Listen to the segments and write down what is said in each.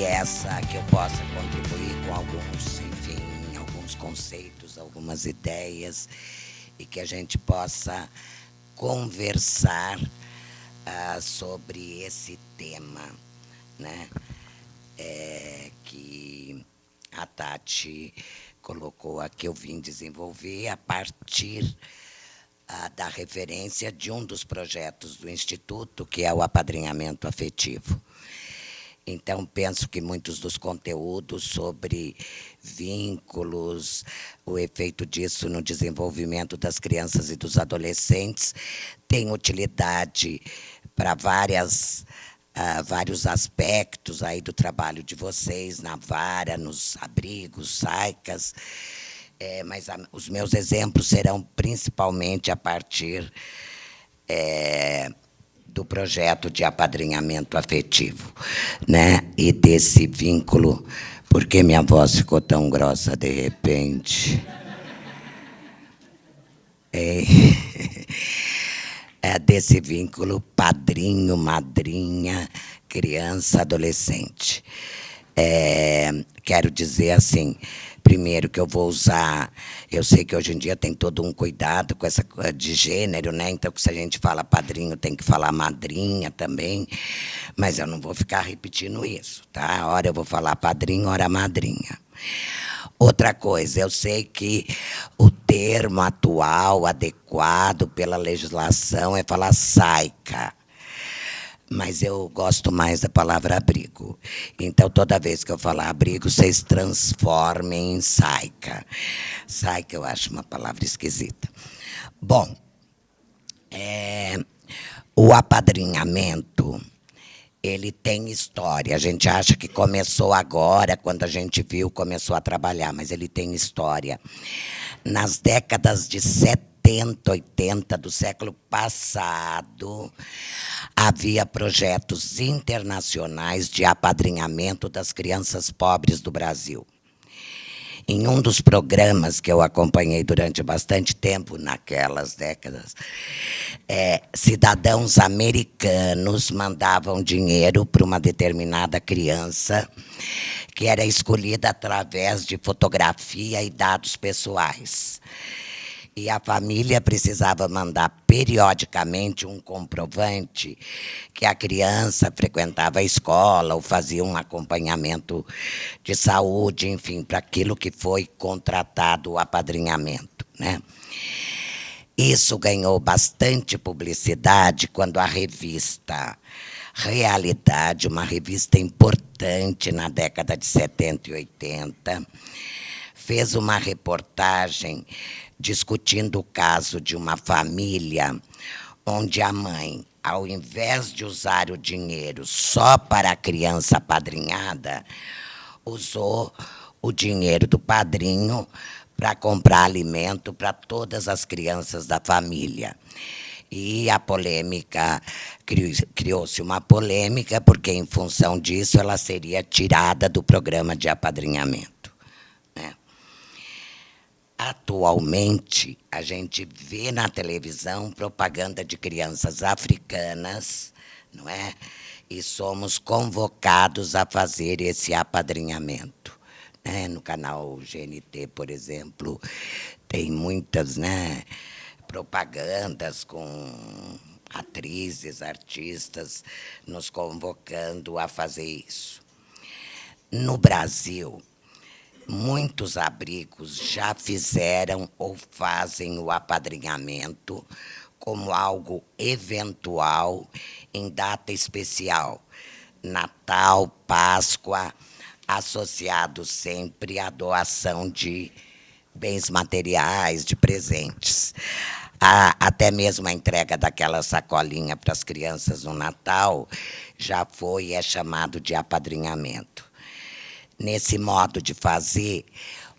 essa que eu possa contribuir com alguns, enfim, alguns conceitos, algumas ideias, e que a gente possa conversar sobre esse tema, né? Que a Tati colocou aqui, eu vim desenvolver a partir da referência de um dos projetos do Instituto, que é o apadrinhamento afetivo. Então, penso que muitos dos conteúdos sobre vínculos, o efeito disso no desenvolvimento das crianças e dos adolescentes, tem utilidade para vários aspectos aí do trabalho de vocês, na vara, nos abrigos, saicas, mas os meus exemplos serão principalmente a partir do projeto de apadrinhamento afetivo, né? E desse vínculo, porque minha voz ficou tão grossa de repente. Desse vínculo padrinho, madrinha, criança, adolescente. Quero dizer assim, primeiro que eu vou usar, eu sei que hoje em dia tem todo um cuidado com essa coisa de gênero, né? Então, se a gente fala padrinho, tem que falar madrinha também, mas eu não vou ficar repetindo isso, tá? Hora eu vou falar padrinho, hora madrinha. Outra coisa, eu sei que o termo atual, adequado pela legislação, é falar saica, mas eu gosto mais da palavra abrigo. Então, toda vez que eu falar abrigo, vocês transformem em saica. Saica eu acho uma palavra esquisita. Bom, o apadrinhamento, ele tem história. A gente acha que começou agora, quando a gente viu, começou a trabalhar, mas ele tem história. Nas décadas de 70, 80 do século passado, havia projetos internacionais de apadrinhamento das crianças pobres do Brasil. Em um dos programas que eu acompanhei durante bastante tempo, naquelas décadas, cidadãos americanos mandavam dinheiro para uma determinada criança, que era escolhida através de fotografia e dados pessoais. E a família precisava mandar periodicamente um comprovante que a criança frequentava a escola ou fazia um acompanhamento de saúde, enfim, para aquilo que foi contratado o apadrinhamento, né? Isso ganhou bastante publicidade quando a revista Realidade, uma revista importante na década de 70 e 80, fez uma reportagem discutindo o caso de uma família onde a mãe, ao invés de usar o dinheiro só para a criança apadrinhada, usou o dinheiro do padrinho para comprar alimento para todas as crianças da família. E a polêmica, criou-se uma polêmica, porque, em função disso, ela seria tirada do programa de apadrinhamento, né? Atualmente, a gente vê na televisão propaganda de crianças africanas, não é? E somos convocados a fazer esse apadrinhamento, né? No canal GNT, por exemplo, tem muitas, né, propagandas com atrizes, artistas, nos convocando a fazer isso. No Brasil, muitos abrigos já fizeram ou fazem o apadrinhamento como algo eventual em data especial. Natal, Páscoa, associado sempre à doação de bens materiais, de presentes. Até mesmo a entrega daquela sacolinha para as crianças no Natal já foi e é chamado de apadrinhamento. Nesse modo de fazer,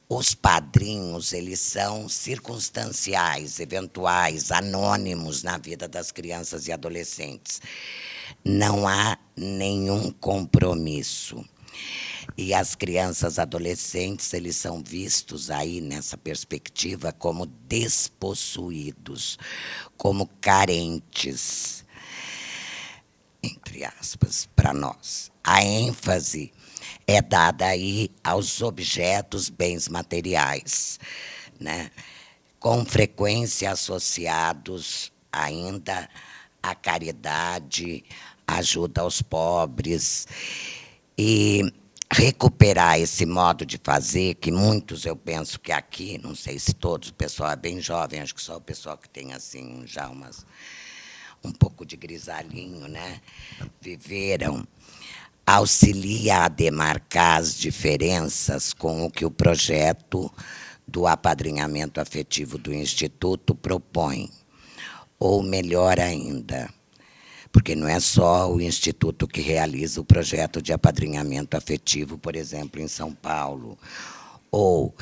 os padrinhos, eles são circunstanciais, eventuais, anônimos na vida das crianças e adolescentes. Não há nenhum compromisso. E as crianças e adolescentes, eles são vistos aí, nessa perspectiva, como despossuídos, como carentes. entre aspas, para nós. A ênfase é dada aí aos objetos, bens materiais, né? Com frequência associados ainda à caridade, ajuda aos pobres, e recuperar esse modo de fazer, que muitos, eu penso que aqui, não sei se todos, o pessoal é bem jovem, acho que só o pessoal que tem assim já um pouco de grisalhinho, né? Viveram, auxilia a demarcar as diferenças com o que o projeto do apadrinhamento afetivo do Instituto propõe. Ou melhor ainda, porque não é só o Instituto que realiza o projeto de apadrinhamento afetivo, por exemplo, em São Paulo. Ou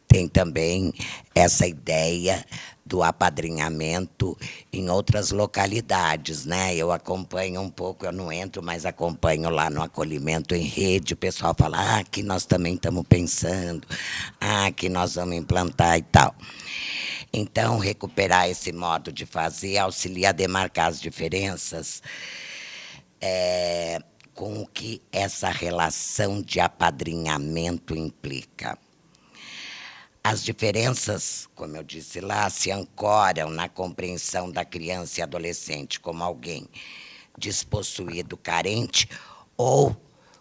tem também essa ideia do apadrinhamento em outras localidades, né? Eu acompanho um pouco, eu não entro, mas acompanho lá no acolhimento em rede, o pessoal fala, que nós também estamos pensando, que nós vamos implantar e tal. Então, recuperar esse modo de fazer auxilia a demarcar as diferenças com o que essa relação de apadrinhamento implica. As diferenças, como eu disse lá, se ancoram na compreensão da criança e adolescente como alguém despossuído, carente ou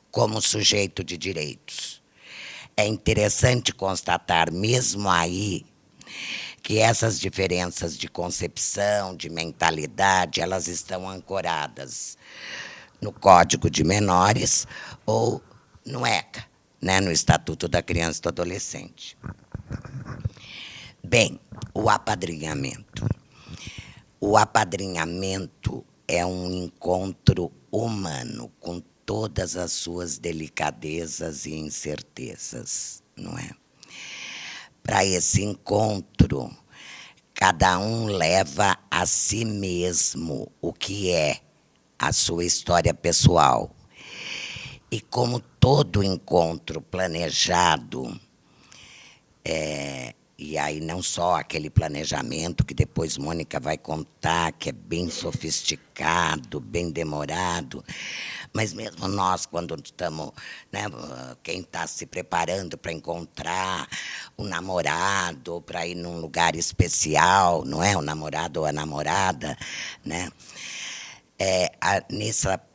como sujeito de direitos. É interessante constatar, mesmo aí, que essas diferenças de concepção, de mentalidade, elas estão ancoradas no Código de Menores ou no ECA, né, no Estatuto da Criança e do Adolescente. Bem, o apadrinhamento. O apadrinhamento é um encontro humano, com todas as suas delicadezas e incertezas, não é? Para esse encontro, cada um leva a si mesmo o que é a sua história pessoal. E como todo encontro planejado, e aí não só aquele planejamento que depois Mônica vai contar, que é bem sofisticado, bem demorado, mas mesmo nós, quando estamos, né, quem está se preparando para encontrar o namorado, para ir num lugar especial, não é? O namorado ou a namorada, né?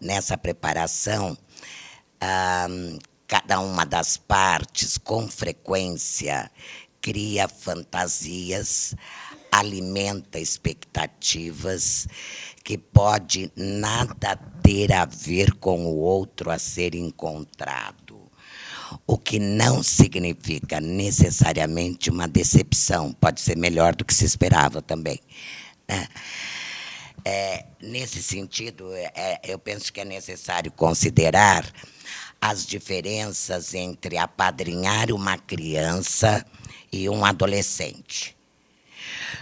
Nessa preparação, cada uma das partes, com frequência, cria fantasias, alimenta expectativas que pode nada ter a ver com o outro a ser encontrado. O que não significa necessariamente uma decepção, pode ser melhor do que se esperava também, né? Nesse sentido, eu penso que é necessário considerar as diferenças entre apadrinhar uma criança e um adolescente.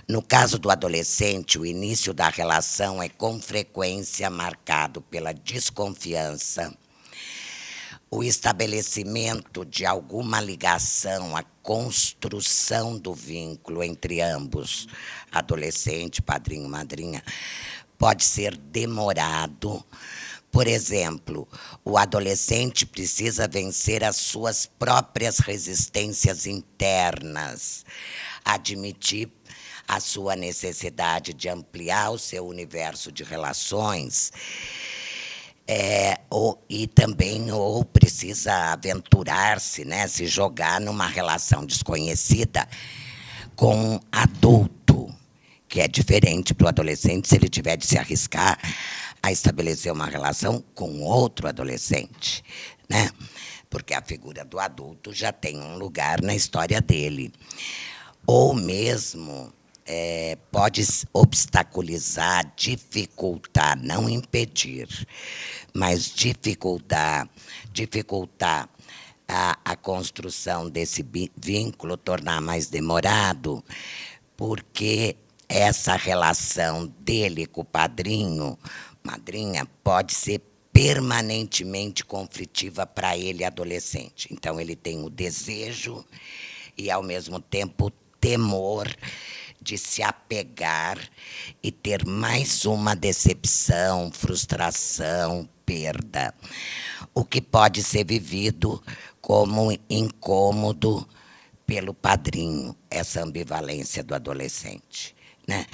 No caso do adolescente, o início da relação é com frequência marcado pela desconfiança, o estabelecimento de alguma ligação, a construção do vínculo entre ambos, adolescente, padrinho, madrinha, pode ser demorado. Por exemplo, o adolescente precisa vencer as suas próprias resistências internas, admitir a sua necessidade de ampliar o seu universo de relações, e também ou precisa aventurar-se, né, se jogar numa relação desconhecida com um adulto, que é diferente para o adolescente se ele tiver de se arriscar a estabelecer uma relação com outro adolescente, né? Porque a figura do adulto já tem um lugar na história dele. Ou mesmo pode obstaculizar, dificultar, não impedir, mas dificultar a construção desse vínculo, tornar mais demorado, porque essa relação dele com o padrinho, madrinha, pode ser permanentemente conflitiva para ele, adolescente. Então, ele tem o desejo e, ao mesmo tempo, o temor de se apegar e ter mais uma decepção, frustração, perda, o que pode ser vivido como incômodo pelo padrinho, essa ambivalência do adolescente, né?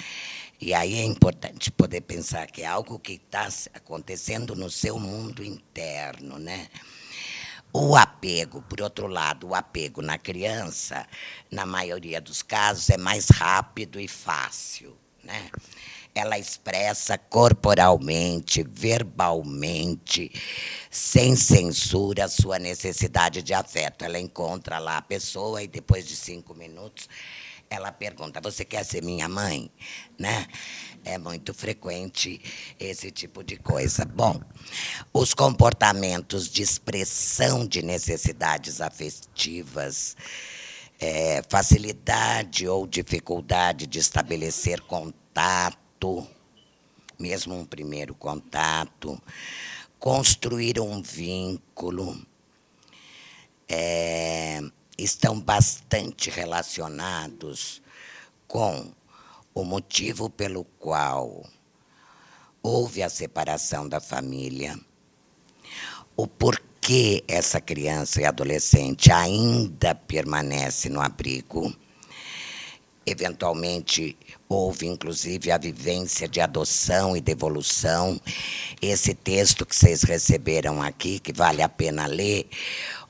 E aí é importante poder pensar que é algo que está acontecendo no seu mundo interno, né? O apego, por outro lado, o apego na criança, na maioria dos casos, é mais rápido e fácil, né? Ela expressa corporalmente, verbalmente, sem censura, a sua necessidade de afeto. Ela encontra lá a pessoa e, depois de 5 minutos, ela pergunta: você quer ser minha mãe? Né? É muito frequente esse tipo de coisa. Bom, os comportamentos de expressão de necessidades afetivas, facilidade ou dificuldade de estabelecer contato, mesmo um primeiro contato, construir um vínculo, estão bastante relacionados com o motivo pelo qual houve a separação da família, o porquê essa criança e adolescente ainda permanece no abrigo. Eventualmente, houve, inclusive, a vivência de adoção e devolução. Esse texto que vocês receberam aqui, que vale a pena ler,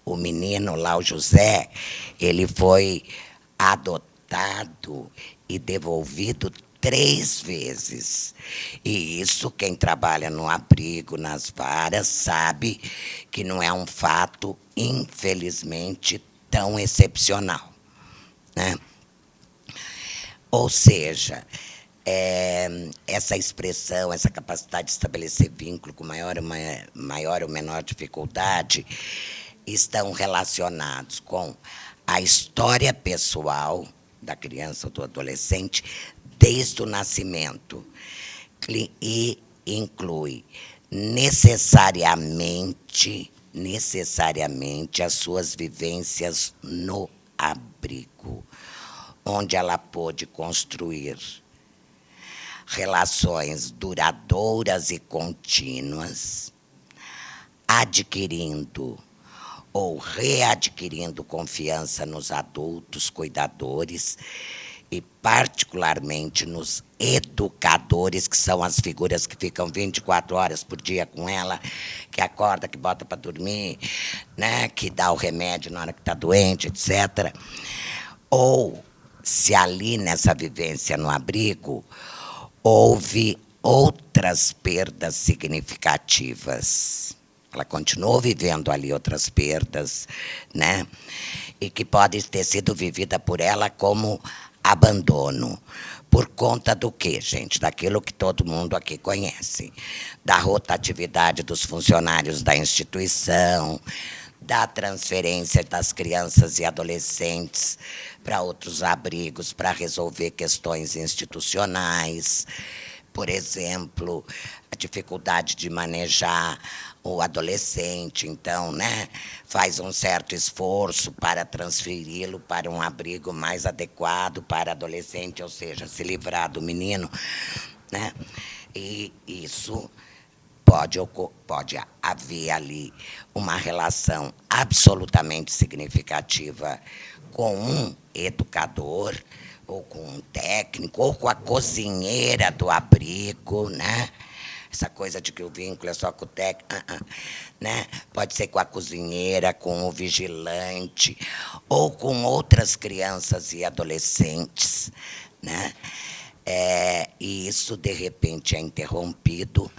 o menino lá, o José, ele foi adotado e devolvido 3 vezes. E isso, quem trabalha no abrigo, nas varas, sabe que não é um fato, infelizmente, tão excepcional, né? Ou seja, essa expressão, essa capacidade de estabelecer vínculo com maior ou menor dificuldade estão relacionados com a história pessoal da criança ou do adolescente desde o nascimento e inclui necessariamente as suas vivências no abrigo, onde ela pôde construir relações duradouras e contínuas, adquirindo ou readquirindo confiança nos adultos cuidadores e, particularmente, nos educadores, que são as figuras que ficam 24 horas por dia com ela, que acorda, que bota para dormir, né, que dá o remédio na hora que está doente, etc. Ou, se ali nessa vivência no abrigo, houve outras perdas significativas. Ela continuou vivendo ali outras perdas, né? E que pode ter sido vivida por ela como abandono. Por conta do quê, gente? Daquilo que todo mundo aqui conhece. Da rotatividade dos funcionários da instituição, da transferência das crianças e adolescentes para outros abrigos para resolver questões institucionais. Por exemplo, a dificuldade de manejar o adolescente, então, né, faz um certo esforço para transferi-lo para um abrigo mais adequado para adolescente, ou seja, se livrar do menino, né? E isso pode haver ali uma relação absolutamente significativa com um educador, ou com um técnico, ou com a cozinheira do abrigo, né? Essa coisa de que o vínculo é só com o técnico, né? Pode ser com a cozinheira, com o vigilante, ou com outras crianças e adolescentes, né? E isso, de repente, é interrompido,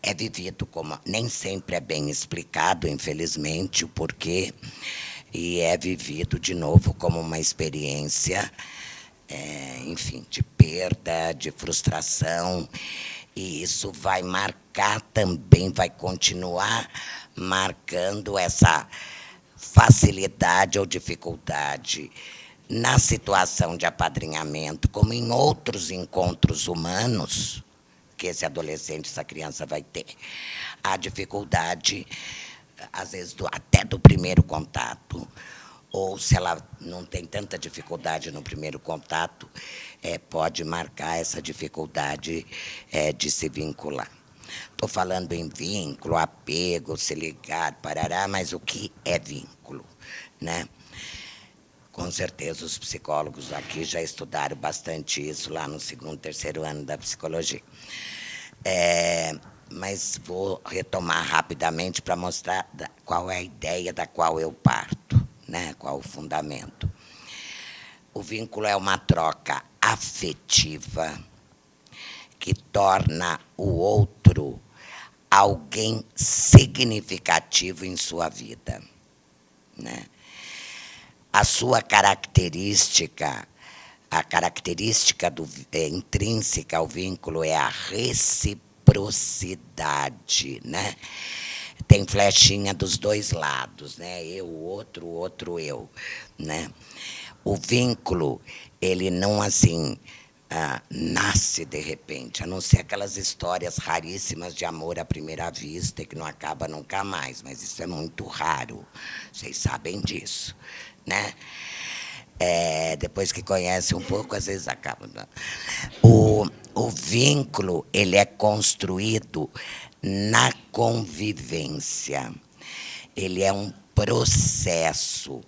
é vivido como... Nem sempre é bem explicado, infelizmente, o porquê, e é vivido, de novo, como uma experiência, enfim, de perda, de frustração, e isso vai marcar também, vai continuar marcando essa facilidade ou dificuldade na situação de apadrinhamento, como em outros encontros humanos que esse adolescente, essa criança vai ter. A dificuldade, às vezes, até do primeiro contato, ou se ela não tem tanta dificuldade no primeiro contato, pode marcar essa dificuldade de se vincular. Estou falando em vínculo, apego, se ligar, parará, mas o que é vínculo, né? Com certeza os psicólogos aqui já estudaram bastante isso lá no segundo, terceiro ano da psicologia. Mas vou retomar rapidamente para mostrar qual é a ideia da qual eu parto, né? Qual o fundamento. O vínculo é uma troca afetiva que torna o outro alguém significativo em sua vida, né? A sua característica, a característica intrínseca ao vínculo é a reciprocidade, né? Tem flechinha dos dois lados, né? Eu, o outro eu, né? O vínculo, ele não assim nasce de repente, a não ser aquelas histórias raríssimas de amor à primeira vista e que não acaba nunca mais, mas isso é muito raro, vocês sabem disso, né? Depois que conhece um pouco, às vezes acaba. O vínculo, ele é construído na convivência. Ele é um processo.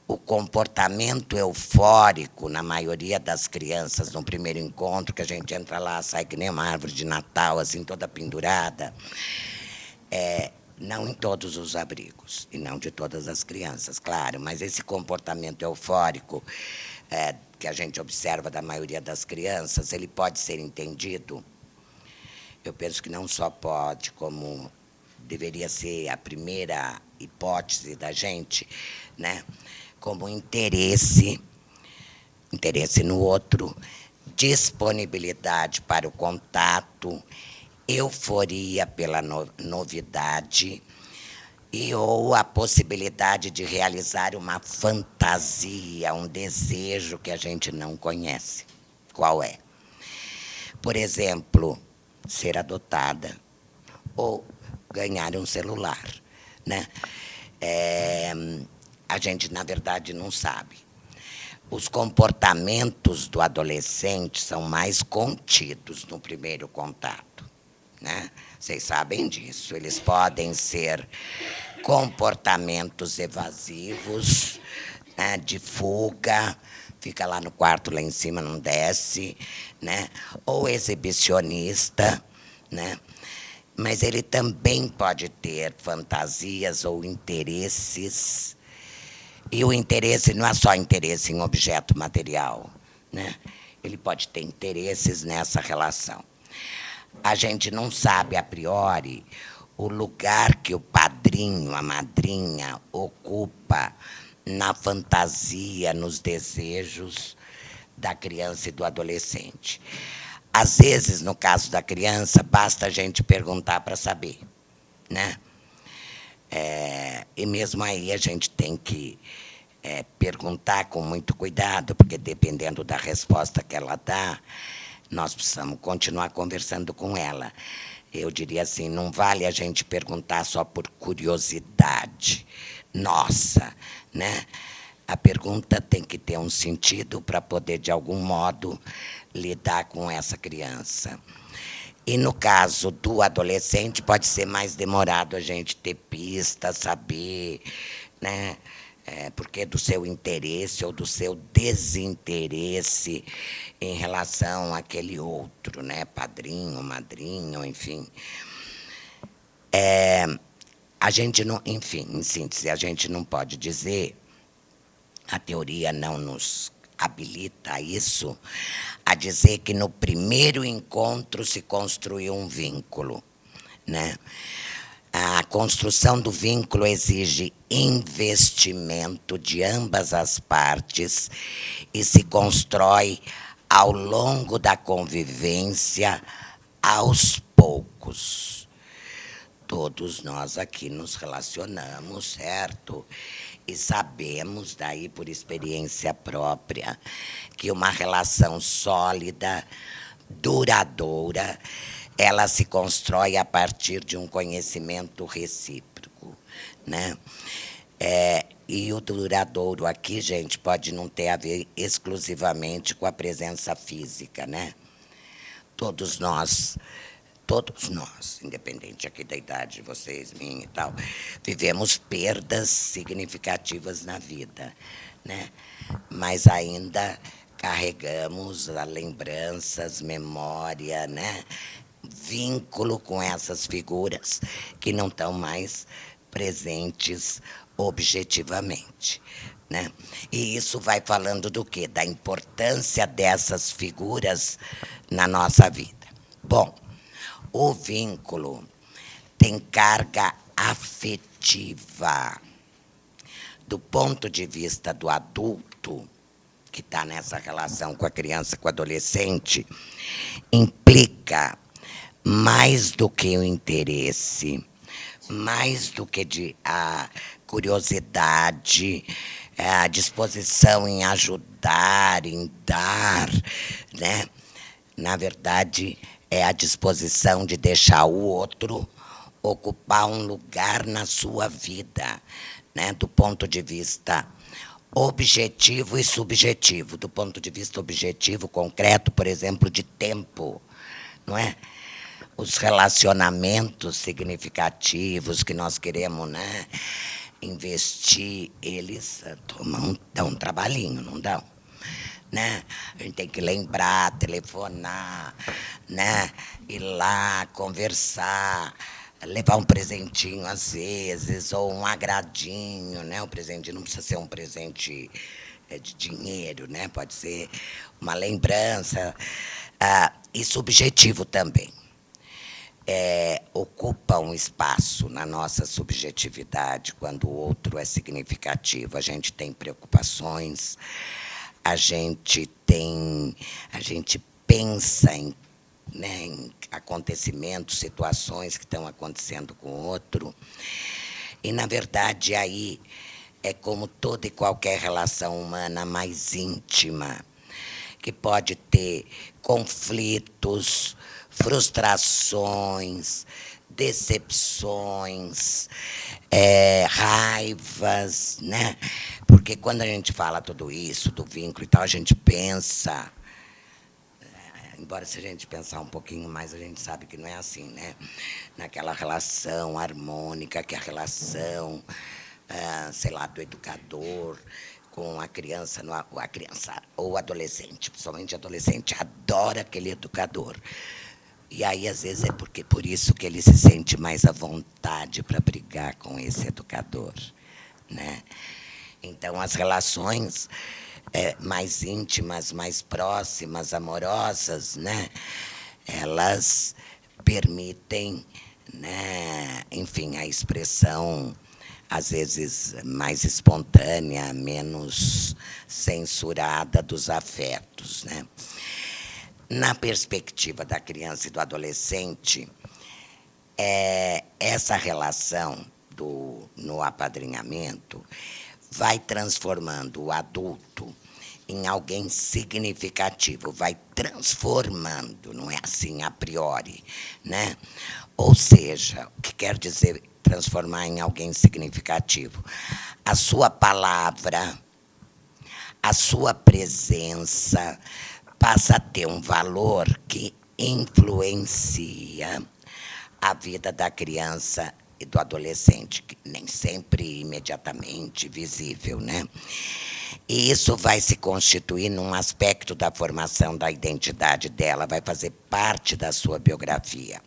O comportamento eufórico, na maioria das crianças, no primeiro encontro, que a gente entra lá, sai que nem uma árvore de Natal, assim, toda pendurada, não em todos os abrigos, e não de todas as crianças, claro, mas esse comportamento eufórico que a gente observa da maioria das crianças, ele pode ser entendido, eu penso que não só pode, como deveria ser a primeira hipótese da gente, né? Como interesse no outro, disponibilidade para o contato, euforia pela novidade ou a possibilidade de realizar uma fantasia, um desejo que a gente não conhece. Qual é? Por exemplo, ser adotada ou ganhar um celular, né? A gente, na verdade, não sabe. Os comportamentos do adolescente são mais contidos no primeiro contato, né? Vocês sabem disso. Eles podem ser comportamentos evasivos, né, de fuga, fica lá no quarto, lá em cima, não desce, né? Ou exibicionista, né? Mas ele também pode ter fantasias ou interesses. E o interesse não é só interesse em objeto material, né? Ele pode ter interesses nessa relação. A gente não sabe, a priori, o lugar que o padrinho, a madrinha, ocupa na fantasia, nos desejos da criança e do adolescente. Às vezes, no caso da criança, basta a gente perguntar para saber, né? E mesmo aí a gente tem que perguntar com muito cuidado, porque dependendo da resposta que ela dá, nós precisamos continuar conversando com ela. Eu diria assim, não vale a gente perguntar só por curiosidade nossa, né? A pergunta tem que ter um sentido para poder, de algum modo, lidar com essa criança. E no caso do adolescente, pode ser mais demorado a gente ter pista, saber, né? Porque do seu interesse ou do seu desinteresse em relação àquele outro, né? Padrinho, madrinho, enfim. A gente não, enfim, em síntese, a gente não pode dizer, a teoria não nos habilita a isso, a dizer que no primeiro encontro se construiu um vínculo, né? A construção do vínculo exige investimento de ambas as partes e se constrói ao longo da convivência, aos poucos. Todos nós aqui nos relacionamos, certo? E sabemos, daí por experiência própria, que uma relação sólida, duradoura, ela se constrói a partir de um conhecimento recíproco, né? E o duradouro aqui, gente, pode não ter a ver exclusivamente com a presença física, né? Todos nós, independente aqui da idade de vocês, minha e tal, vivemos perdas significativas na vida, né? Mas ainda carregamos as lembranças, memória, né? Vínculo com essas figuras que não estão mais presentes objetivamente, né? E isso vai falando do quê? Da importância dessas figuras na nossa vida. Bom, o vínculo tem carga afetiva. Do ponto de vista do adulto, que está nessa relação com a criança, com o adolescente, implica mais do que o interesse, mais do que a curiosidade, a disposição em ajudar, em dar, né? Na verdade, é a disposição de deixar o outro ocupar um lugar na sua vida, né? Do ponto de vista objetivo e subjetivo. Do ponto de vista objetivo, concreto, por exemplo, de tempo, não é? Os relacionamentos significativos que nós queremos, né, investir, eles dão um trabalhinho, não dão? Né? A gente tem que lembrar, telefonar, né, ir lá, conversar, levar um presentinho às vezes, ou um agradinho, né? O presente não precisa ser um presente de dinheiro, né? Pode ser uma lembrança, e subjetivo também. Ocupa um espaço na nossa subjetividade quando o outro é significativo. A gente tem preocupações, a gente pensa em, né, em acontecimentos, situações que estão acontecendo com o outro. E, na verdade, aí é como toda e qualquer relação humana mais íntima, que pode ter conflitos, frustrações, decepções, raivas, né? Porque quando a gente fala tudo isso, do vínculo e tal, a gente pensa, embora se a gente pensar um pouquinho mais, a gente sabe que não é assim, né? Naquela relação harmônica, que é a relação, sei lá, do educador com a criança ou o adolescente, principalmente adolescente, adora aquele educador. E aí, às vezes, por isso que ele se sente mais à vontade para brigar com esse educador, né? Então, as relações mais íntimas, mais próximas, amorosas, né, elas permitem, né, enfim, a expressão, às vezes, mais espontânea, menos censurada dos afetos, né? Na perspectiva da criança e do adolescente, essa relação no apadrinhamento vai transformando o adulto em alguém significativo, vai transformando, não é assim a priori, né? Ou seja, o que quer dizer transformar em alguém significativo? A sua palavra, a sua presença passa a ter um valor que influencia a vida da criança e do adolescente, que nem sempre imediatamente visível, né? E isso vai se constituir num aspecto da formação da identidade dela, vai fazer parte da sua biografia.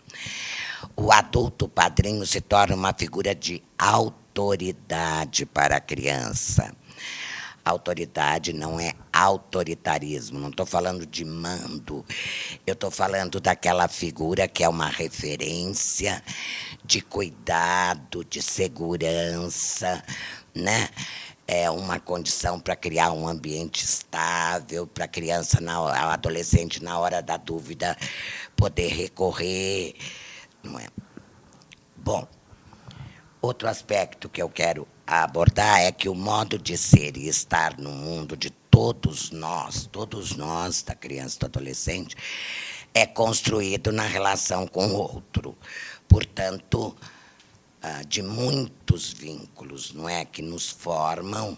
O adulto padrinho se torna uma figura de autoridade para a criança. Autoridade não é autoritarismo, não estou falando de mando, eu estou falando daquela figura que é uma referência de cuidado, de segurança, né? É uma condição para criar um ambiente estável, para a criança, a adolescente, na hora da dúvida, poder recorrer, não é? Bom, outro aspecto que eu quero abordar é que o modo de ser e estar no mundo de todos nós, da criança e do adolescente, é construído na relação com o outro. Portanto, de muitos vínculos, não é, que nos formam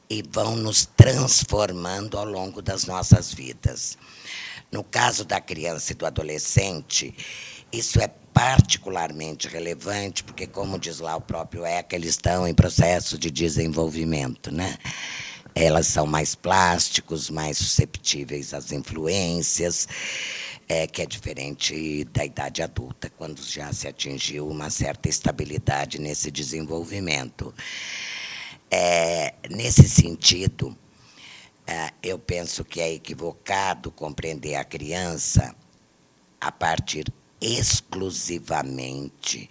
e vão nos transformando ao longo das nossas vidas. No caso da criança e do adolescente, isso é particularmente relevante, porque, como diz lá o próprio Eca, eles estão em processo de desenvolvimento, né? Elas são mais plásticos, mais susceptíveis às influências, que é diferente da idade adulta, quando já se atingiu uma certa estabilidade nesse desenvolvimento. Nesse sentido, eu penso que é equivocado compreender a criança a partir exclusivamente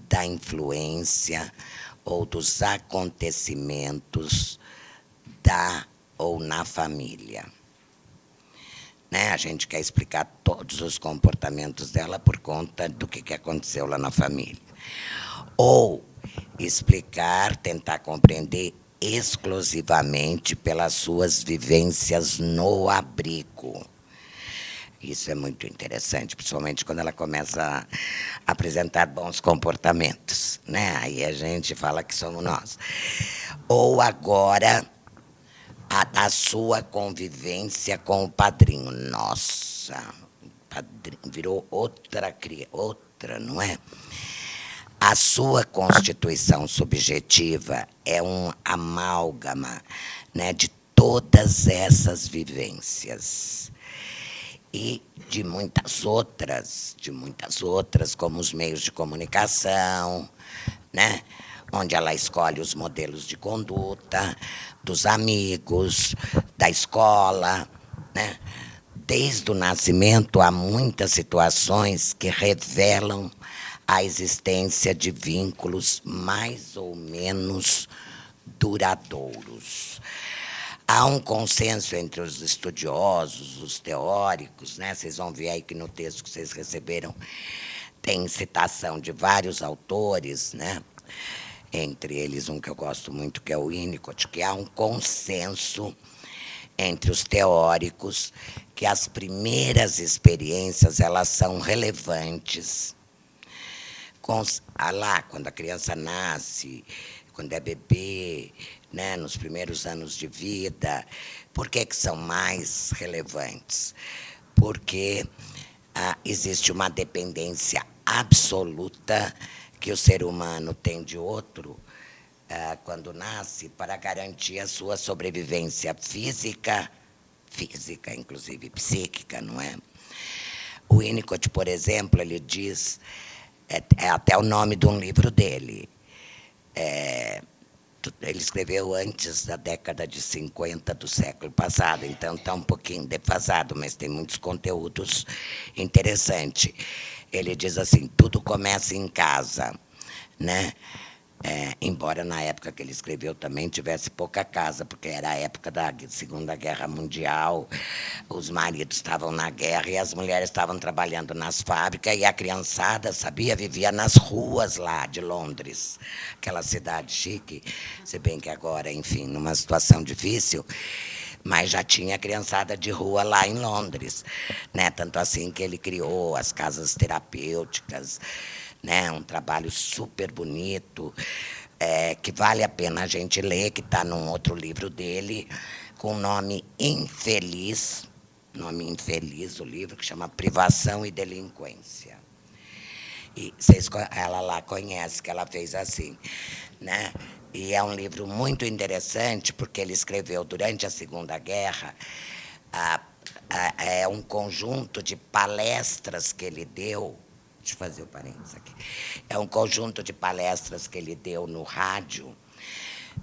da influência ou dos acontecimentos da ou na família. Né? A gente quer explicar todos os comportamentos dela por conta do que aconteceu lá na família. Ou explicar, tentar compreender exclusivamente pelas suas vivências no abrigo. Isso é muito interessante, principalmente quando ela começa a apresentar bons comportamentos, né? Aí a gente fala que somos nós. Ou agora, a sua convivência com o padrinho. Nossa, o padrinho virou outra, não é? A sua constituição subjetiva é um amálgama, né, de todas essas vivências. E de muitas outras, como os meios de comunicação, né, onde ela escolhe os modelos de conduta dos amigos, da escola, né? Desde o nascimento, há muitas situações que revelam a existência de vínculos mais ou menos duradouros. Há um consenso entre os estudiosos, os teóricos, né? Vocês vão ver aí que no texto que vocês receberam tem citação de vários autores, né? Entre eles um que eu gosto muito, que é o Winnicott, que há um consenso entre os teóricos que as primeiras experiências elas são relevantes. Lá, quando a criança nasce, quando é bebê, né, nos primeiros anos de vida. Por que são mais relevantes? Porque existe uma dependência absoluta que o ser humano tem de outro quando nasce para garantir a sua sobrevivência física, inclusive psíquica, não é? O Winnicott, por exemplo, ele diz, é até o nome de um livro dele, ele escreveu antes da década de 50 do século passado, então está um pouquinho defasado, mas tem muitos conteúdos interessantes. Ele diz assim, tudo começa em casa, né? Embora na época que ele escreveu também tivesse pouca casa, porque era a época da Segunda Guerra Mundial, os maridos estavam na guerra e as mulheres estavam trabalhando nas fábricas e a criançada, sabia, vivia nas ruas lá de Londres, aquela cidade chique, se bem que agora, enfim, numa situação difícil, mas já tinha criançada de rua lá em Londres, né? Tanto assim que ele criou as casas terapêuticas, né? Um trabalho super bonito, que vale a pena a gente ler, que está num outro livro dele, com o nome infeliz, o livro, que chama Privação e Delinquência. E ela lá conhece, que ela fez assim, né? E é um livro muito interessante, porque ele escreveu durante a Segunda Guerra, é um conjunto de palestras que ele deu. Deixa eu fazer o parênteses aqui. É um conjunto de palestras que ele deu no rádio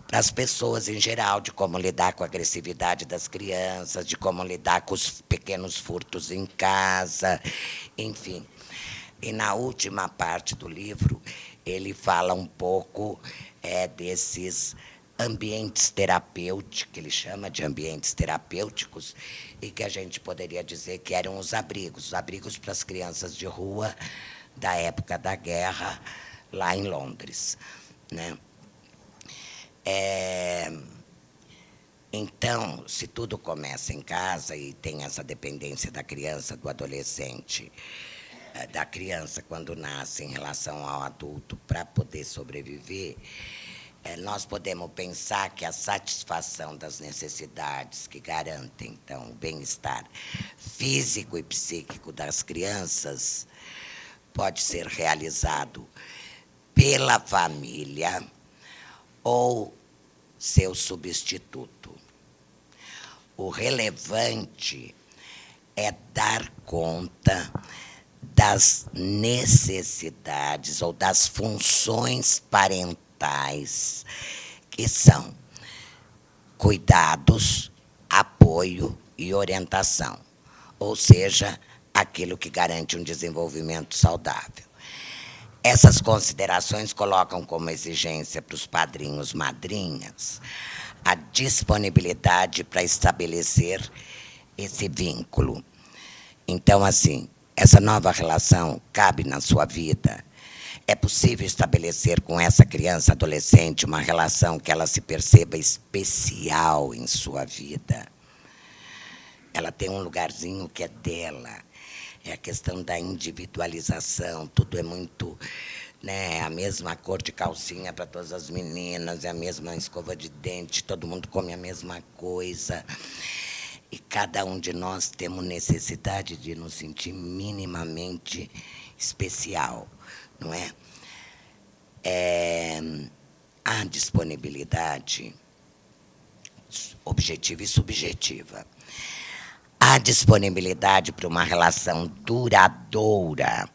para as pessoas em geral, de como lidar com a agressividade das crianças, de como lidar com os pequenos furtos em casa, enfim. E na última parte do livro, ele fala um pouco desses ambientes terapêuticos, que ele chama de ambientes terapêuticos, e que a gente poderia dizer que eram os abrigos para as crianças de rua da época da guerra, lá em Londres, né? Então, se tudo começa em casa e tem essa dependência da criança, do adolescente, da criança quando nasce em relação ao adulto para poder sobreviver, nós podemos pensar que a satisfação das necessidades que garantem, então, o bem-estar físico e psíquico das crianças pode ser realizado pela família ou seu substituto. O relevante é dar conta das necessidades ou das funções parentais, que são cuidados, apoio e orientação, ou seja, aquilo que garante um desenvolvimento saudável. Essas considerações colocam como exigência para os padrinhos, madrinhas, a disponibilidade para estabelecer esse vínculo. Então, assim, essa nova relação cabe na sua vida. É possível estabelecer com essa criança, adolescente, uma relação que ela se perceba especial em sua vida. Ela tem um lugarzinho que é dela. É a questão da individualização, tudo é muito, né, a mesma cor de calcinha para todas as meninas, é a mesma escova de dente, todo mundo come a mesma coisa. E cada um de nós temos necessidade de nos sentir minimamente especial, não é? A disponibilidade objetiva e subjetiva. A disponibilidade para uma relação duradoura.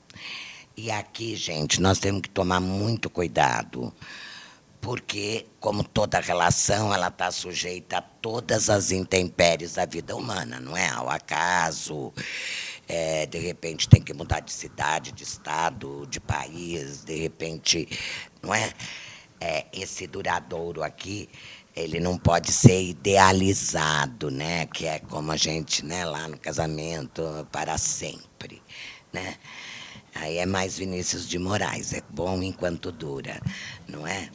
E aqui, gente, nós temos que tomar muito cuidado, porque, como toda relação, ela está sujeita a todas as intempéries da vida humana, não é? Ao acaso, de repente tem que mudar de cidade, de estado, de país, de repente, não é? Esse duradouro aqui, ele não pode ser idealizado, né? Que é como a gente, né, lá no casamento, para sempre, né? Aí é mais Vinícius de Moraes, é bom enquanto dura, não é?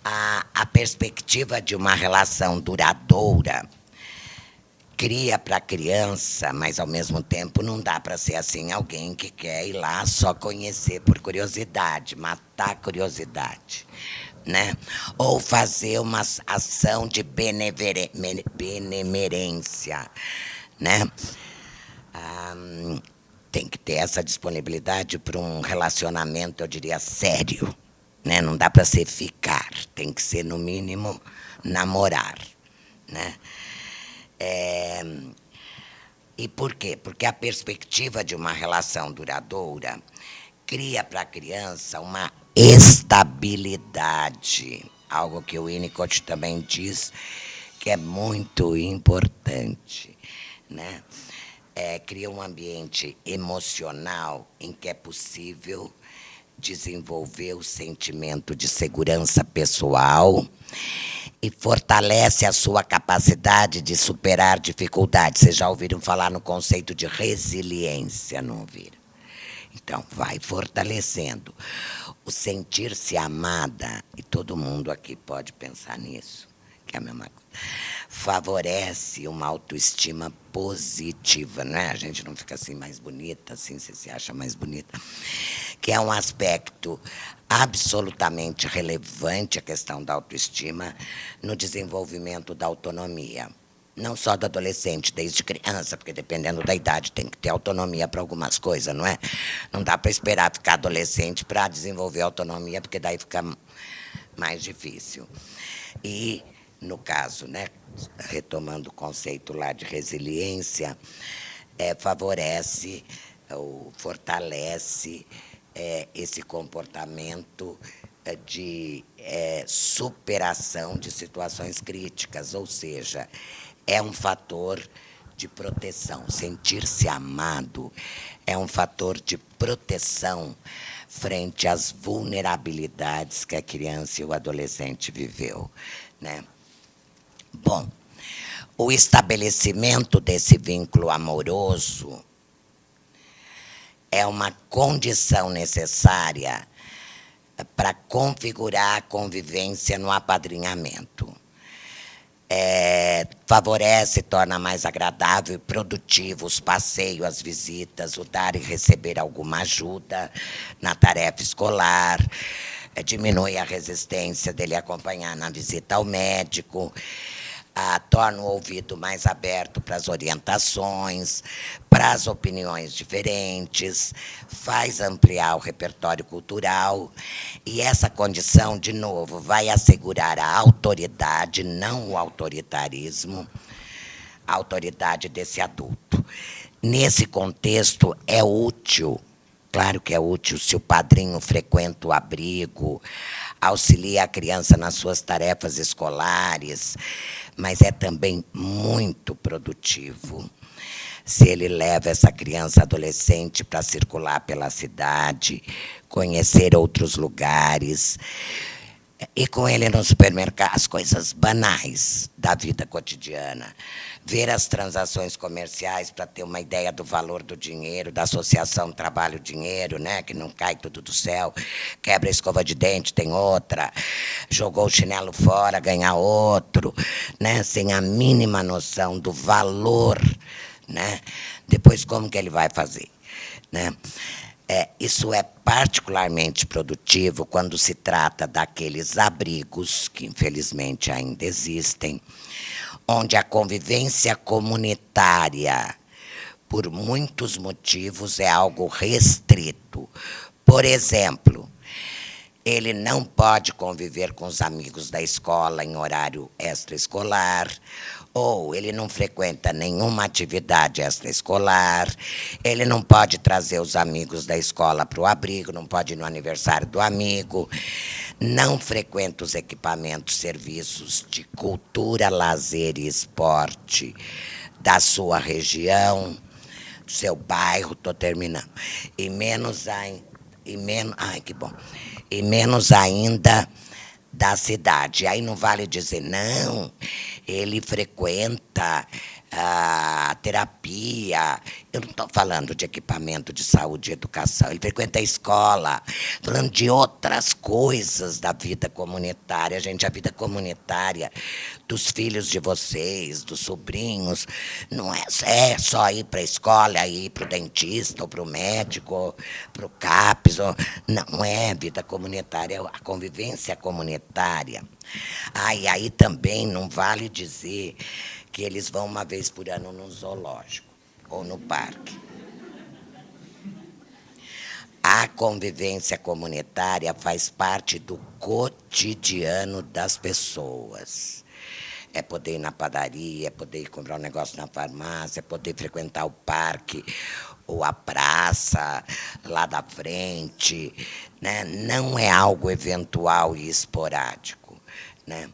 A perspectiva de uma relação duradoura cria para a criança, mas, ao mesmo tempo, não dá para ser assim alguém que quer ir lá só conhecer por curiosidade, matar a curiosidade, né? Ou fazer uma ação de benemerência, né? Tem que ter essa disponibilidade para um relacionamento, eu diria, sério, né? Não dá para ser ficar, tem que ser, no mínimo, namorar, né? E por quê? Porque a perspectiva de uma relação duradoura cria para a criança uma estabilidade, algo que o Winnicott também diz que é muito importante, né? Cria um ambiente emocional em que é possível desenvolver o sentimento de segurança pessoal e fortalece a sua capacidade de superar dificuldades. Vocês já ouviram falar no conceito de resiliência, não ouviram? Então, vai fortalecendo. O sentir-se amada, e todo mundo aqui pode pensar nisso, que é a mesma coisa, favorece uma autoestima positiva, não é? A gente não fica assim mais bonita, assim, você se acha mais bonita, que é um aspecto absolutamente relevante, a questão da autoestima, no desenvolvimento da autonomia. Não só do adolescente, desde criança, porque dependendo da idade tem que ter autonomia para algumas coisas, não é? Não dá para esperar ficar adolescente para desenvolver autonomia, porque daí fica mais difícil. E, no caso, né, retomando o conceito lá de resiliência, favorece ou fortalece esse comportamento de superação de situações críticas, ou seja, é um fator de proteção. Sentir-se amado é um fator de proteção frente às vulnerabilidades que a criança e o adolescente viveu, né? Bom, o estabelecimento desse vínculo amoroso é uma condição necessária para configurar a convivência no apadrinhamento. favorece e torna mais agradável e produtivo os passeios, as visitas, o dar e receber alguma ajuda na tarefa escolar, diminui a resistência dele acompanhar na visita ao médico, torna o ouvido mais aberto para as orientações, para as opiniões diferentes, faz ampliar o repertório cultural, e essa condição, de novo, vai assegurar a autoridade, não o autoritarismo, a autoridade desse adulto. Nesse contexto, é útil, claro que é útil, se o padrinho frequenta o abrigo, auxilia a criança nas suas tarefas escolares, mas é também muito produtivo se ele leva essa criança adolescente para circular pela cidade, conhecer outros lugares, e com ele no supermercado, as coisas banais da vida cotidiana. Ver as transações comerciais para ter uma ideia do valor do dinheiro, da associação trabalho-dinheiro, né, que não cai tudo do céu, quebra a escova de dente, tem outra, jogou o chinelo fora, ganha outro, né, sem a mínima noção do valor, né? Depois, como que ele vai fazer, né? Isso é particularmente produtivo quando se trata daqueles abrigos, que infelizmente ainda existem, onde a convivência comunitária, por muitos motivos, é algo restrito. Por exemplo, ele não pode conviver com os amigos da escola em horário extraescolar, ou ele não frequenta nenhuma atividade extraescolar, ele não pode trazer os amigos da escola para o abrigo, não pode ir no aniversário do amigo, não frequenta os equipamentos, serviços de cultura, lazer e esporte da sua região, do seu bairro, estou terminando, e menos ainda da cidade. Aí não vale dizer, não, ele frequenta a terapia. Eu não estou falando de equipamento de saúde e educação, ele frequenta a escola, falando de outras coisas da vida comunitária. Gente, a vida comunitária dos filhos de vocês, dos sobrinhos, não é só ir para a escola, ir para o dentista, ou para o médico, para o CAPS, não é vida comunitária, é a convivência comunitária. E aí também não vale dizer que eles vão uma vez por ano no zoológico ou no parque. A convivência comunitária faz parte do cotidiano das pessoas. É poder ir na padaria, é poder ir comprar um negócio na farmácia, é poder frequentar o parque ou a praça lá da frente, né? Não é algo eventual e esporádico, né?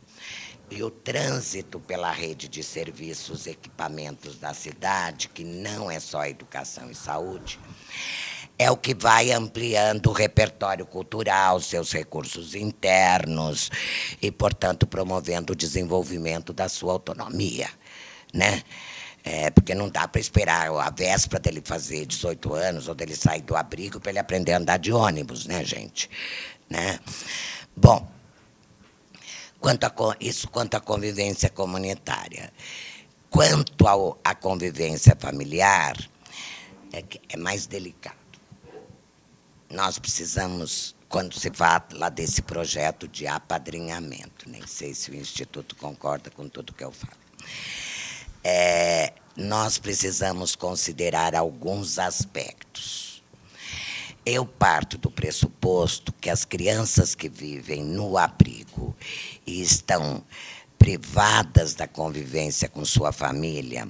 E o trânsito pela rede de serviços e equipamentos da cidade, que não é só educação e saúde, é o que vai ampliando o repertório cultural, seus recursos internos, e, portanto, promovendo o desenvolvimento da sua autonomia, né? Porque não dá para esperar a véspera dele fazer 18 anos ou dele sair do abrigo para ele aprender a andar de ônibus, né, gente? Né? Bom, quanto à convivência comunitária. Quanto à convivência familiar, é mais delicado. Nós precisamos, quando se fala desse projeto de apadrinhamento, nem sei se o Instituto concorda com tudo que eu falo, nós precisamos considerar alguns aspectos. Eu parto do pressuposto que as crianças que vivem no abrigo e estão privadas da convivência com sua família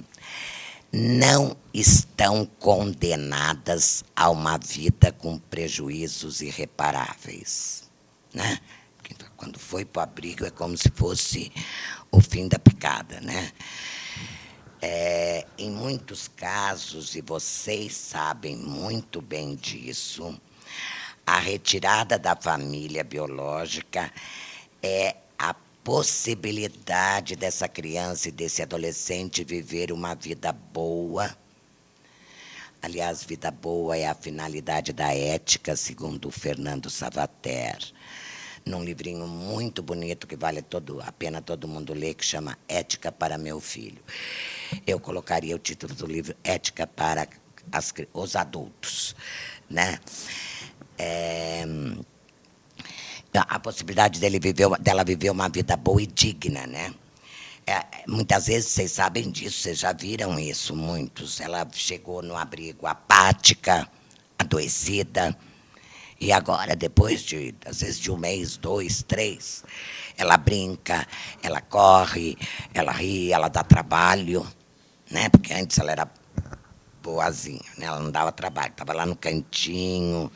não estão condenadas a uma vida com prejuízos irreparáveis, né? Quando foi para o abrigo é como se fosse o fim da picada, né? Em muitos casos, e vocês sabem muito bem disso, a retirada da família biológica é a possibilidade dessa criança e desse adolescente viver uma vida boa. Aliás, vida boa é a finalidade da ética, segundo o Fernando Savater, num livrinho muito bonito que vale a pena todo mundo ler, que chama Ética para Meu Filho. Eu colocaria o título do livro Ética para os Adultos, né? A possibilidade dela viver uma vida boa e digna, né? Muitas vezes, vocês sabem disso, vocês já viram isso, muitos. Ela chegou no abrigo apática, adoecida, e agora, depois de, às vezes, de um mês, 2, 3, ela brinca, ela corre, ela ri, ela dá trabalho, né? Porque antes ela era boazinha, né? Ela não dava trabalho, estava lá no cantinho,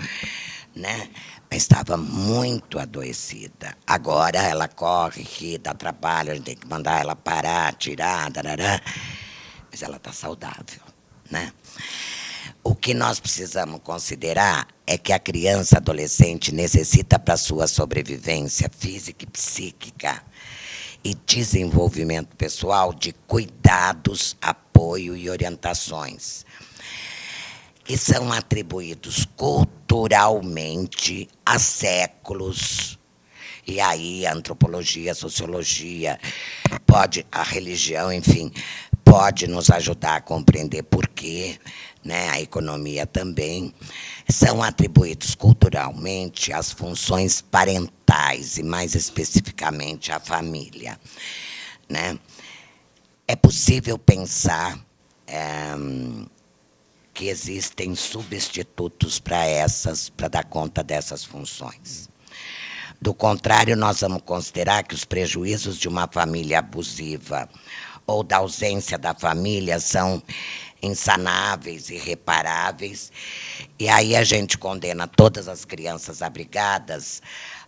né? Mas estava muito adoecida. Agora ela corre, ri, dá trabalho, a gente tem que mandar ela parar, tirar, darará, mas ela está saudável, né? O que nós precisamos considerar é que a criança adolescente necessita para sua sobrevivência física e psíquica e desenvolvimento pessoal de cuidados, apoio e orientações que são atribuídos culturalmente há séculos. E aí a antropologia, a sociologia, a religião, enfim, pode nos ajudar a compreender por quê, né? A economia também. São atribuídos culturalmente às funções parentais, e mais especificamente à família, né? É possível pensar que existem substitutos para dar conta dessas funções. Do contrário, nós vamos considerar que os prejuízos de uma família abusiva ou da ausência da família são insanáveis, irreparáveis, e aí a gente condena todas as crianças abrigadas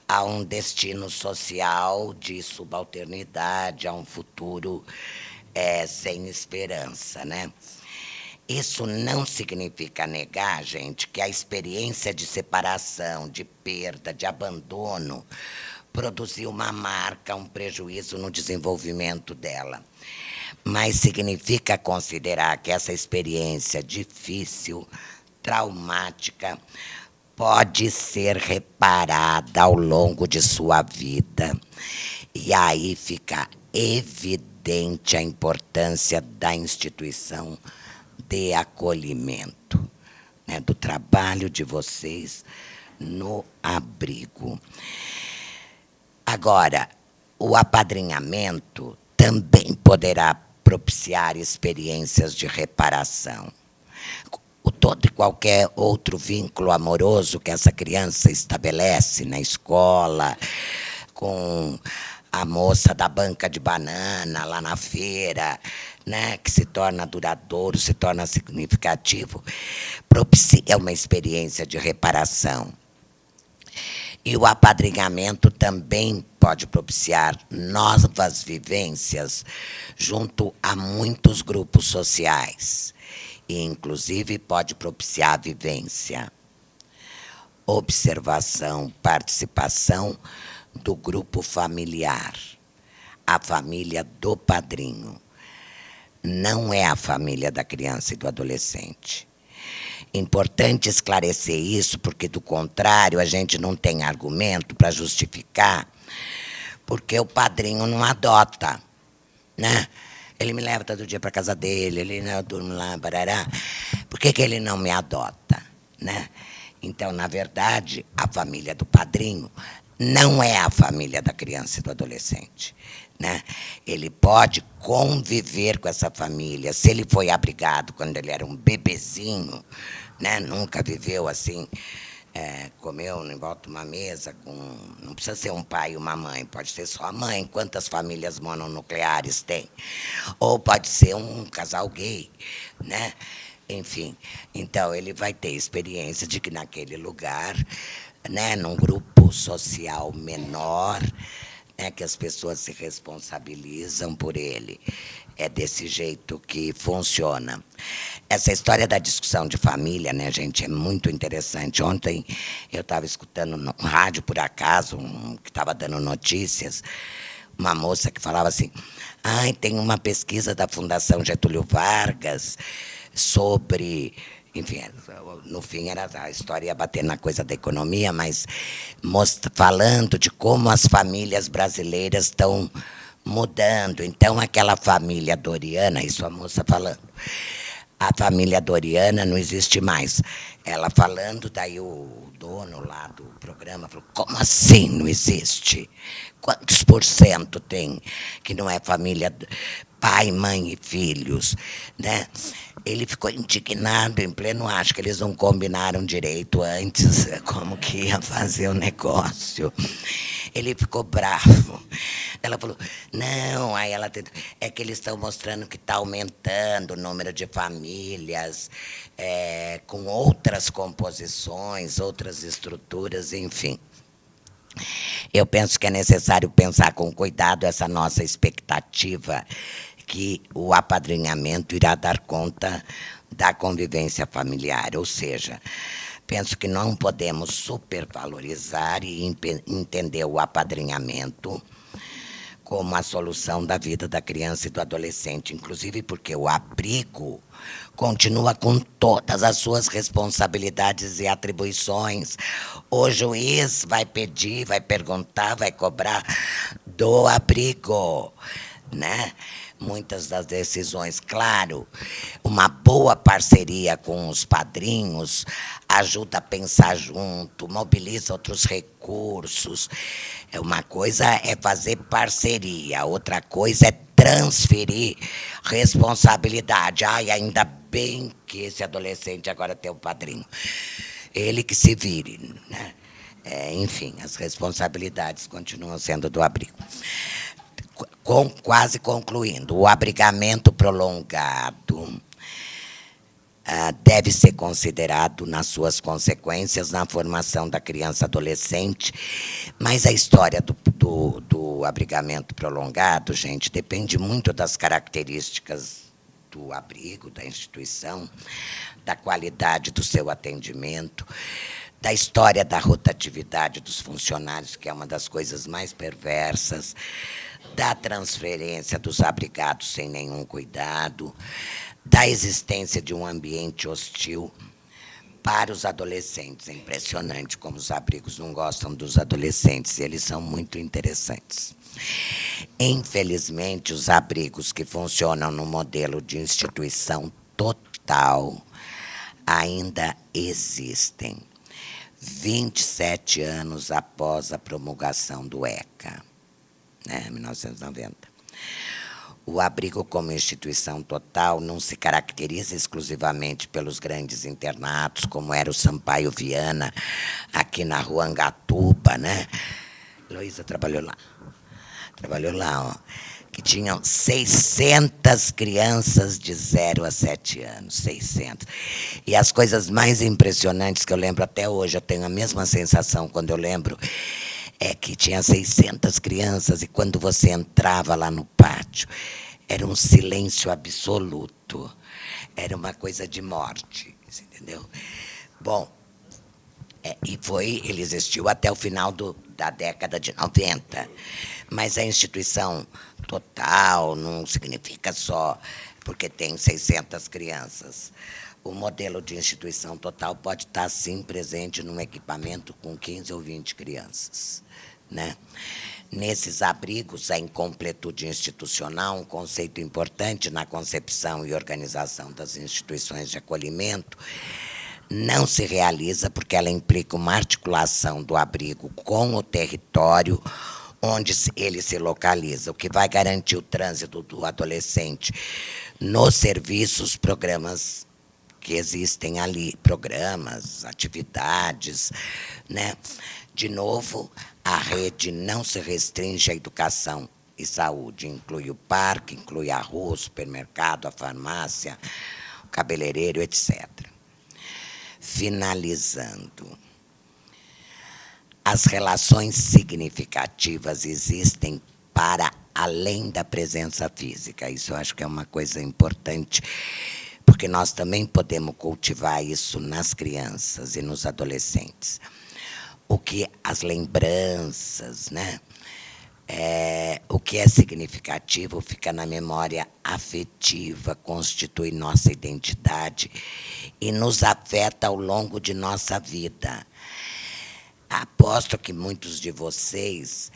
a um destino social de subalternidade, a um futuro sem esperança, né? Isso não significa negar, gente, que a experiência de separação, de perda, de abandono, produziu uma marca, um prejuízo no desenvolvimento dela. Mas significa considerar que essa experiência difícil, traumática, pode ser reparada ao longo de sua vida. E aí fica evidente a importância da instituição de acolhimento, né, do trabalho de vocês no abrigo. Agora, o apadrinhamento também poderá propiciar experiências de reparação. Todo e qualquer outro vínculo amoroso que essa criança estabelece na escola, com a moça da banca de banana lá na feira, né, que se torna duradouro, se torna significativo, é uma experiência de reparação. E o apadrinhamento também pode propiciar novas vivências junto a muitos grupos sociais. E, inclusive, pode propiciar a vivência, observação, participação do grupo familiar, a família do padrinho. Não é a família da criança e do adolescente. Importante esclarecer isso, porque, do contrário, a gente não tem argumento para justificar porque o padrinho não adota, né? Ele me leva todo dia para a casa dele, ele não durmo lá, barará. Por que ele não me adota, né? Então, na verdade, a família do padrinho não é a família da criança e do adolescente, né? Ele pode conviver com essa família. Se ele foi abrigado quando ele era um bebezinho, né? Nunca viveu assim, comeu em volta de uma mesa com... Não precisa ser um pai e uma mãe, pode ser só a mãe. Quantas famílias mononucleares tem? Ou pode ser um casal gay, né? Enfim, então ele vai ter experiência de que naquele lugar, né, num grupo social menor, né, que as pessoas se responsabilizam por ele. É desse jeito que funciona. Essa história da discussão de família, né, gente, é muito interessante. Ontem eu estava escutando no rádio, por acaso, que estava dando notícias, uma moça que falava assim: tem uma pesquisa da Fundação Getúlio Vargas sobre enfim, no fim era a história ia bater na coisa da economia, mas falando de como as famílias brasileiras estão mudando. Então, aquela família Doriana, isso a moça falando, a família Doriana não existe mais. Ela falando, daí o dono lá do programa falou, como assim não existe? Quantos por cento tem que não é família, pai, mãe e filhos, né? Ele ficou indignado em pleno, acho que eles não combinaram direito antes como que ia fazer o negócio. Ele ficou bravo. Ela falou, não, aí ela é que eles estão mostrando que está aumentando o número de famílias, com outras composições, outras estruturas, enfim. Eu penso que é necessário pensar com cuidado essa nossa expectativa que o apadrinhamento irá dar conta da convivência familiar, ou seja, penso que não podemos supervalorizar e entender o apadrinhamento como a solução da vida da criança e do adolescente, inclusive porque o abrigo continua com todas as suas responsabilidades e atribuições. O juiz vai pedir, vai perguntar, vai cobrar do abrigo, né? Muitas das decisões, claro, uma boa parceria com os padrinhos ajuda a pensar junto, mobiliza outros recursos. Uma coisa é fazer parceria, outra coisa é transferir responsabilidade. Ai, ainda bem que esse adolescente agora tem um padrinho. Ele que se vire, né? Enfim, as responsabilidades continuam sendo do abrigo. Quase concluindo, o abrigamento prolongado deve ser considerado nas suas consequências na formação da criança e adolescente, mas a história do abrigamento prolongado, gente, depende muito das características do abrigo, da instituição, da qualidade do seu atendimento, da história da rotatividade dos funcionários, que é uma das coisas mais perversas, da transferência dos abrigados sem nenhum cuidado, da existência de um ambiente hostil para os adolescentes. É impressionante como os abrigos não gostam dos adolescentes, e eles são muito interessantes. Infelizmente, os abrigos que funcionam no modelo de instituição total ainda existem, 27 anos após a promulgação do ECA, 1990. O abrigo como instituição total não se caracteriza exclusivamente pelos grandes internatos, como era o Sampaio Viana, aqui na rua Angatuba, né? Heloísa trabalhou lá. Trabalhou lá, ó, que tinham 600 crianças de 0 a 7 anos, 600. E as coisas mais impressionantes que eu lembro até hoje, eu tenho a mesma sensação quando eu lembro, é que tinha 600 crianças e quando você entrava lá no pátio, era um silêncio absoluto. Era uma coisa de morte, entendeu? Bom, ele existiu até o final da década de 90. Mas a instituição total não significa só porque tem 600 crianças. O modelo de instituição total pode estar, sim, presente num equipamento com 15 ou 20 crianças, né? Nesses abrigos, a incompletude institucional, um conceito importante na concepção e organização das instituições de acolhimento, não se realiza porque ela implica uma articulação do abrigo com o território onde ele se localiza, o que vai garantir o trânsito do adolescente nos serviços, programas que existem ali, programas, atividades, né? De novo, a rede não se restringe à educação e saúde, inclui o parque, inclui a rua, o supermercado, a farmácia, o cabeleireiro, etc. Finalizando, as relações significativas existem para além da presença física. Isso eu acho que é uma coisa importante, porque nós também podemos cultivar isso nas crianças e nos adolescentes. O que as lembranças, né? O que é significativo fica na memória afetiva, constitui nossa identidade e nos afeta ao longo de nossa vida. Aposto que muitos de vocês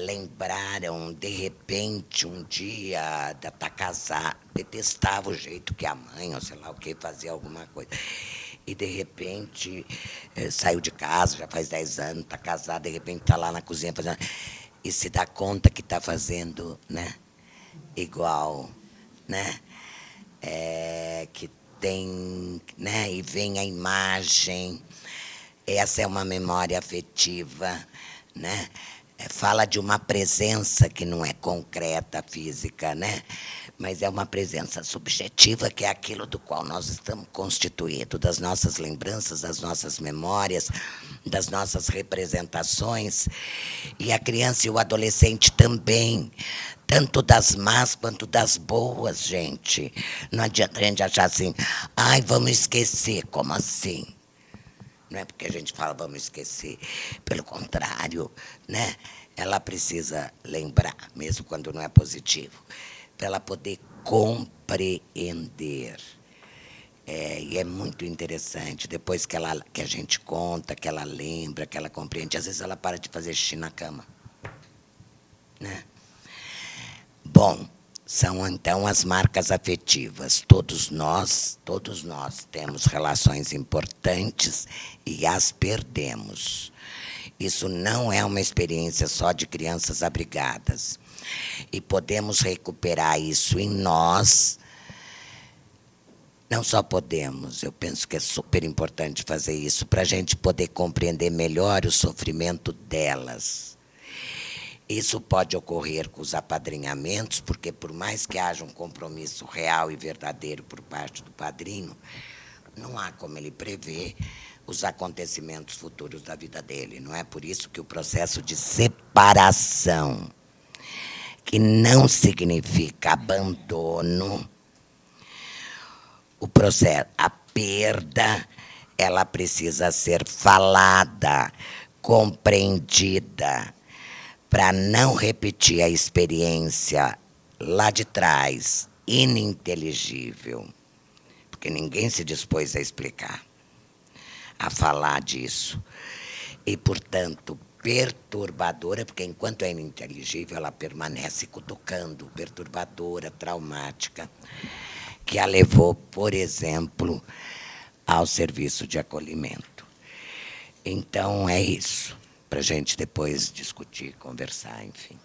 lembraram, de repente, um dia de estar casado, detestava o jeito que a mãe, ou sei lá o que, fazia alguma coisa. E, de repente, saiu de casa, já faz 10 anos, está casado, de repente está lá na cozinha fazendo... E se dá conta que está fazendo, né, igual, né? Que tem, né, e vem a imagem. Essa é uma memória afetiva, né? Fala de uma presença que não é concreta, física, né? Mas é uma presença subjetiva, que é aquilo do qual nós estamos constituídos, das nossas lembranças, das nossas memórias, das nossas representações. E a criança e o adolescente também, tanto das más quanto das boas, gente. Não adianta a gente achar assim, ai, vamos esquecer, como assim? Não é porque a gente fala vamos esquecer, pelo contrário, né? Ela precisa lembrar, mesmo quando não é positivo, para ela poder compreender. E é muito interessante, depois que a gente conta, que ela lembra, que ela compreende, às vezes ela para de fazer xixi na cama, né? Bom, são então as marcas afetivas. Todos nós temos relações importantes e as perdemos. Isso não é uma experiência só de crianças abrigadas. E podemos recuperar isso em nós. Não só podemos, eu penso que é super importante fazer isso para a gente poder compreender melhor o sofrimento delas. Isso pode ocorrer com os apadrinhamentos, porque por mais que haja um compromisso real e verdadeiro por parte do padrinho, não há como ele prever os acontecimentos futuros da vida dele. Não é por isso que o processo de separação, que não significa abandono, o processo, a perda, ela precisa ser falada, compreendida, para não repetir a experiência lá de trás, ininteligível, porque ninguém se dispôs a explicar, a falar disso. E, portanto, perturbadora, porque enquanto é ininteligível, ela permanece cutucando, perturbadora, traumática, que a levou, por exemplo, ao serviço de acolhimento. Então, é isso, para a gente depois discutir, conversar, enfim.